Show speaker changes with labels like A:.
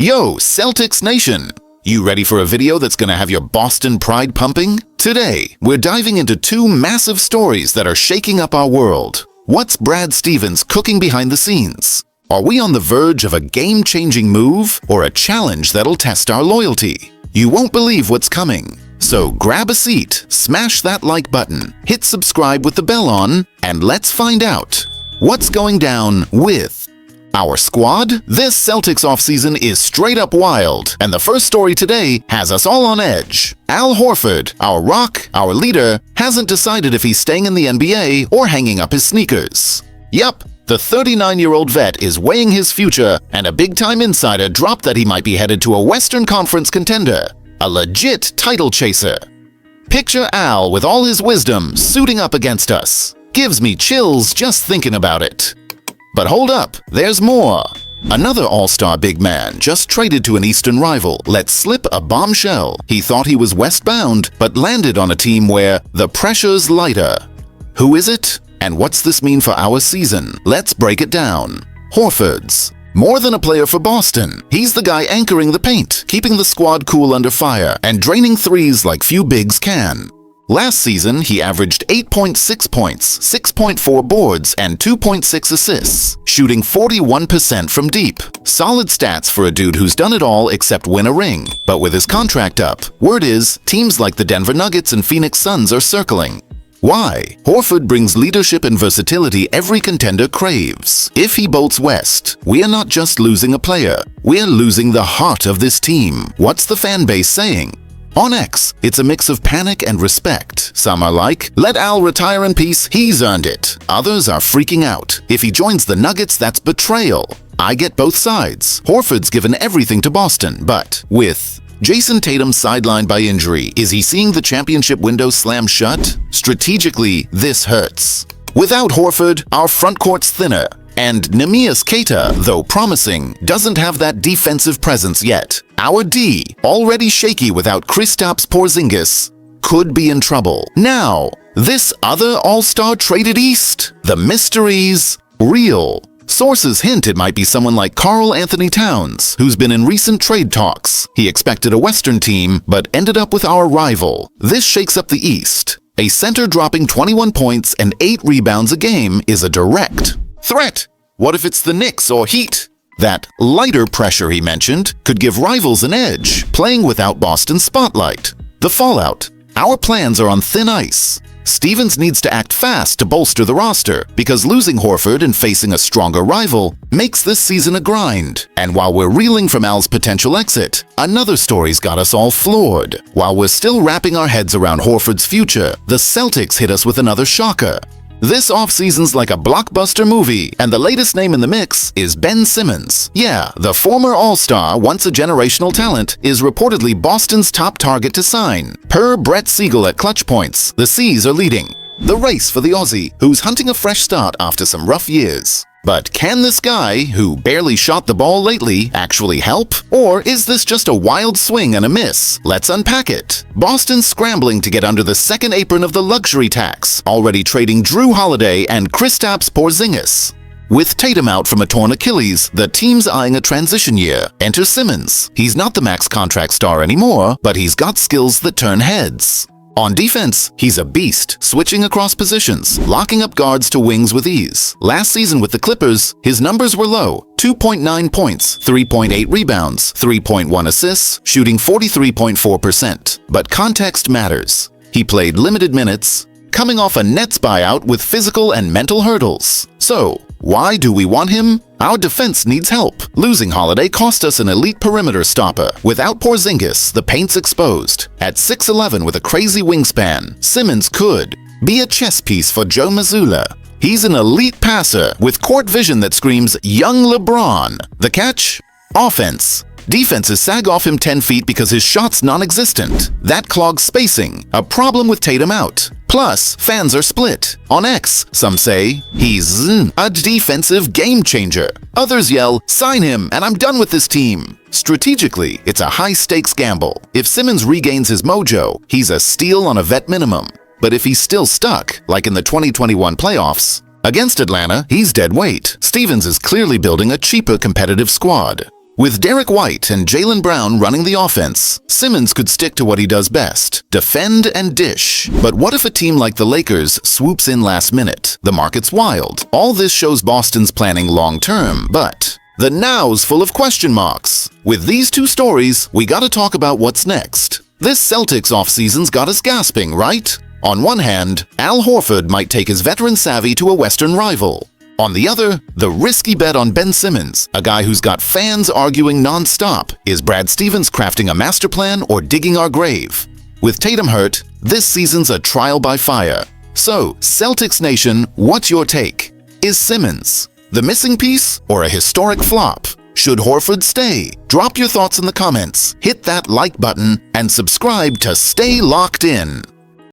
A: Yo, Celtics Nation! You ready for a video that's gonna have your Boston pride pumping? Today, we're diving into two massive stories that are shaking up our world. What's Brad Stevens cooking behind the scenes? Are we on the verge of a game-changing move or a challenge that'll test our loyalty? You won't believe what's coming. So grab a seat, smash that like button, hit subscribe with the bell on, and let's find out what's going down with our squad. This Celtics offseason is straight up wild, and the first story today has us all on edge. Al Horford, our rock, our leader, hasn't decided if he's staying in the NBA or hanging up his sneakers. Yup, the 39-year-old vet is weighing his future, and a big-time insider dropped that he might be headed to a Western Conference contender, a legit title chaser. Picture Al with all his wisdom suiting up against us. Gives me chills just thinking about it. But hold up, there's more. Another all-star big man just traded to an Eastern rival let slip a bombshell. He thought he was westbound, but landed on a team where the pressure's lighter. Who is it? And what's this mean for our season? Let's break it down. Horford's more than a player for Boston. He's the guy anchoring the paint, keeping the squad cool under fire, and draining threes like few bigs can. Last season, he averaged 8.6 points, 6.4 boards, and 2.6 assists, shooting 41% from deep. Solid stats for a dude who's done it all except win a ring. But with his contract up, word is teams like the Denver Nuggets and Phoenix Suns are circling. Why? Horford brings leadership and versatility every contender craves. If he bolts west, we are not just losing a player, we're losing the heart of this team. What's the fan base saying? On X, it's a mix of panic and respect. Some are like, let Al retire in peace, he's earned it. Others are freaking out. If he joins the Nuggets, that's betrayal. I get both sides. Horford's given everything to Boston, but with Jason Tatum sidelined by injury, is he seeing the championship window slam shut? Strategically, this hurts. Without Horford, our front court's thinner. And Neemias Queta, though promising, doesn't have that defensive presence yet. Our D, already shaky without Kristaps Porzingis, could be in trouble. Now, this other all-star traded east? The mystery's real. Sources hint it might be someone like Karl Anthony Towns, who's been in recent trade talks. He expected a Western team, but ended up with our rival. This shakes up the East. A center dropping 21 points and 8 rebounds a game is a direct threat. What if it's the Knicks or Heat? That lighter pressure he mentioned could give rivals an edge, playing without Boston's spotlight. The fallout. Our plans are on thin ice. Stevens needs to act fast to bolster the roster, because losing Horford and facing a stronger rival makes this season a grind. And while we're reeling from Al's potential exit, another story's got us all floored. While we're still wrapping our heads around Horford's future, the Celtics hit us with another shocker. This offseason's like a blockbuster movie, and the latest name in the mix is Ben Simmons. Yeah, the former All-Star, once a generational talent, is reportedly Boston's top target to sign. Per Brett Siegel at Clutch Points, the C's are leading the race for the Aussie, who's hunting a fresh start after some rough years. But can this guy, who barely shot the ball lately, actually help? Or is this just a wild swing and a miss? Let's unpack it. Boston's scrambling to get under the second apron of the luxury tax, already trading Drew Holiday and Kristaps Porzingis. With Tatum out from a torn Achilles, the team's eyeing a transition year. Enter Simmons. He's not the max contract star anymore, but he's got skills that turn heads. On defense, he's a beast, switching across positions, locking up guards to wings with ease. Last season with the Clippers, his numbers were low: 2.9 points, 3.8 rebounds, 3.1 assists, shooting 43.4%. But context matters. He played limited minutes, coming off a Nets buyout with physical and mental hurdles. So, why do we want him? Our defense needs help. Losing Holiday cost us an elite perimeter stopper. Without Porzingis, the paint's exposed. At 6'11" with a crazy wingspan, Simmons could be a chess piece for Joe Mazzulla. He's an elite passer with court vision that screams young LeBron. The catch? Offense. Defenses sag off him 10 feet because his shot's non-existent. That clogs spacing, a problem with Tatum out. Plus, fans are split. On X, some say he's a defensive game changer. Others yell, sign him and I'm done with this team. Strategically, it's a high-stakes gamble. If Simmons regains his mojo, he's a steal on a vet minimum. But if he's still stuck, like in the 2021 playoffs, against Atlanta, he's dead weight. Stevens is clearly building a cheaper competitive squad. With Derek White and Jaylen Brown running the offense, Simmons could stick to what he does best, defend and dish. But what if a team like the Lakers swoops in last minute? The market's wild. All this shows Boston's planning long-term, but the now's full of question marks. With these two stories, we gotta talk about what's next. This Celtics offseason's got us gasping, right? On one hand, Al Horford might take his veteran savvy to a Western rival. On the other, the risky bet on Ben Simmons, a guy who's got fans arguing non-stop. Is Brad Stevens crafting a master plan or digging our grave? With Tatum hurt, this season's a trial by fire. So, Celtics Nation, what's your take? Is Simmons the missing piece or a historic flop? Should Horford stay? Drop your thoughts in the comments, hit that like button, and subscribe to stay locked in.